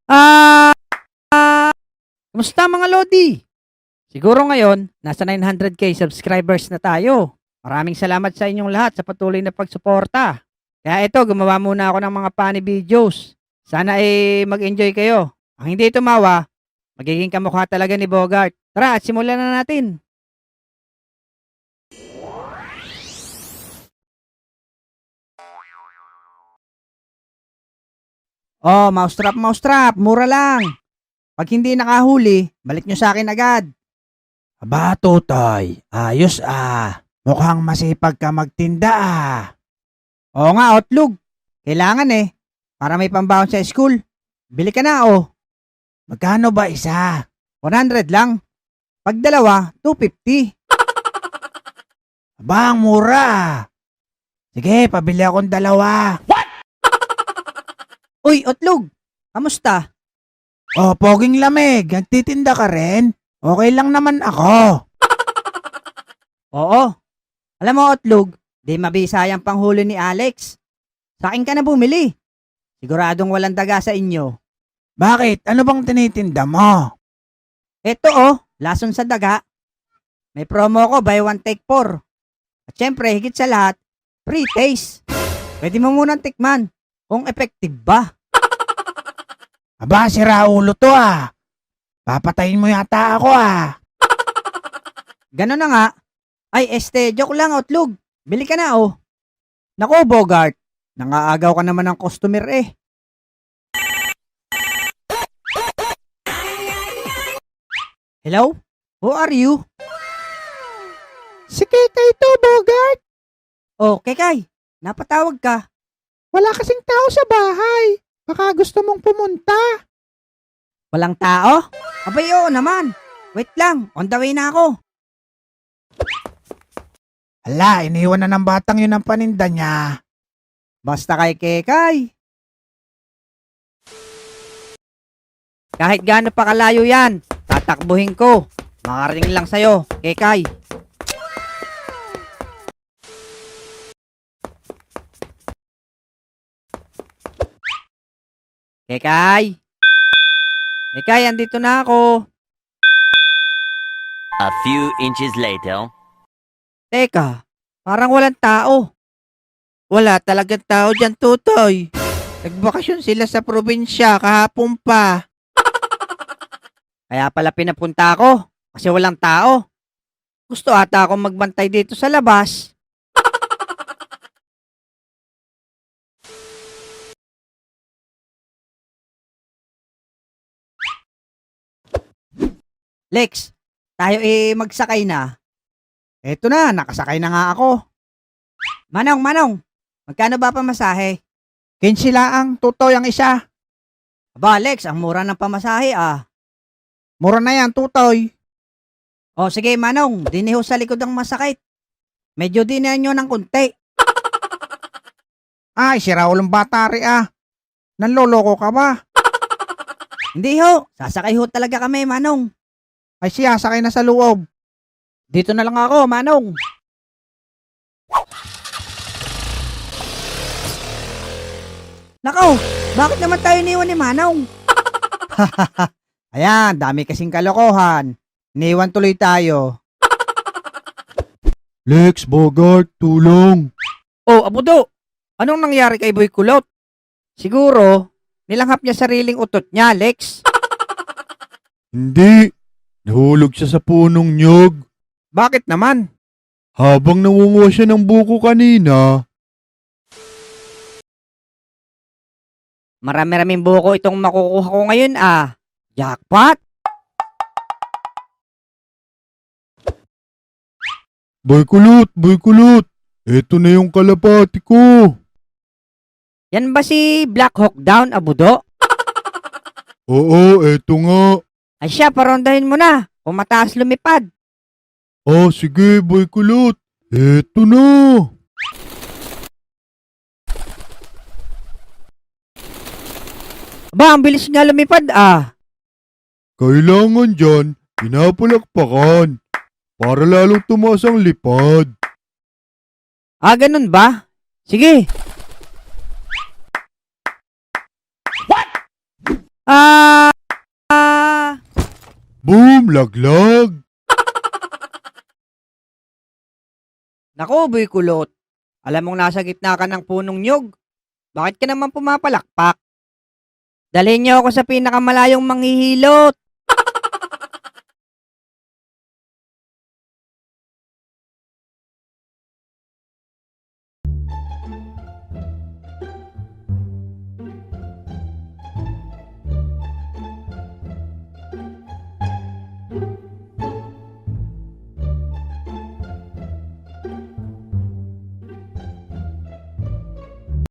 Ah, Kumusta mga Lodi? Siguro ngayon, nasa 900k subscribers na tayo. Maraming salamat sa inyong lahat sa patuloy na pagsuporta. Kaya ito, gumawa muna ako ng mga funny videos. Sana mag-enjoy kayo. Ang hindi tumawa, magiging kamukha talaga ni Bogart. Tara, at simulan na natin. Oh, mousetrap, mura lang. Pag hindi nakahuli, balik nyo sa akin agad. Aba, Totoy, ayos ah. Mukhang masipag ka magtinda ah. Oo nga, Outlog. Kailangan para may pambawon sa school. Bili ka na Magkano ba isa? 100 lang. Pag dalawa, 250. Aba, ang mura ah. Sige, pabili akong dalawa. Uy, Outlog. Kamusta? Oh, poging lamig, nagtitinda ka rin? Okay lang naman ako. Oo. Alam mo, Outlog, di mabisayang panghuli ni Alex. Sa akin ka na bumili. Siguradong walang daga sa inyo. Bakit? Ano bang tinitinda mo? Eto lason sa daga. May promo ko, buy one take 4. At syempre, higit sa lahat, free taste. Pwede mo munang tikman kung effective ba. Aba, sira ulo to ah. Papatayin mo yata ako ah. Gano'n na nga. Ay, joke lang, Outlog. Bili ka na Naku, Bogart. Nangaagaw ka naman ng customer Hello? Who are you? Si Kekay to, Bogart. Oh, Kekay. Napatawag ka. Wala kasing tao sa bahay. Baka gusto mong pumunta. Walang tao? Abay, oo naman. Wait lang, on the way na ako. Hala, iniwan na ng batang yun ang paninda niya. Basta kay Kekay. Kahit gaano pa kalayo yan, tatakbuhin ko. Makarating lang sa'yo, Kekay. Kekay! Kekay, andito na ako. A few inches later. Teka, parang walang tao. Wala talagang tao dyan, Tutoy. Nagbakasyon sila sa probinsya kahapon pa. Kaya pala pinapunta ako, kasi walang tao. Gusto ata akong magbantay dito sa labas. Lex, tayo magsakay na. Eto na, nakasakay na nga ako. Manong, magkano ba pamasahe? 15 laang, Tutoy ang isa. Aba, Lex, ang mura ng pamasahe Mura na yan, Tutoy. O sige, Manong, diniho sa likod ang masakit. Medyo dinihan nyo ng kunti. Ay, sira ulong batari ah. Nanloloko ka ba? Hindi sasakay talaga kami, Manong. Ay siya, sakay na sa loob. Dito na lang ako, Manong. Nako, bakit naman tayo niwan ni Manong? Ayan, dami kasing kalokohan. Niwan tuloy tayo. Lex, Bogart, tulong. Oh, Abudo, anong nangyari kay Boy Kulot? Siguro, nilanghap niya sariling utot niya, Lex. Hindi. Nahulog siya sa punong nyog. Bakit naman? Habang nangunguha siya ng buko kanina, Marami-raming buko itong makukuha ko ngayon Jackpot! Boy kulot, eto na yung kalapati ko. Yan ba si Black Hawk Down, Abudo? Oo, eto nga. Ay siya, parondahin mo na. Kung mataas lumipad. Sige, boy kulot. Eto na. Aba, ang bilis nga lumipad Kailangan dyan, pinapalakpakan para lalong tumaas ang lipad. Ganun ba? Sige. What? Boom! Laglag! Naku, Boy Kulot. Alam mong nasa gitna ka ng punong nyog. Bakit ka naman pumapalakpak? Dalhin niyo ako sa pinakamalayong manghihilot.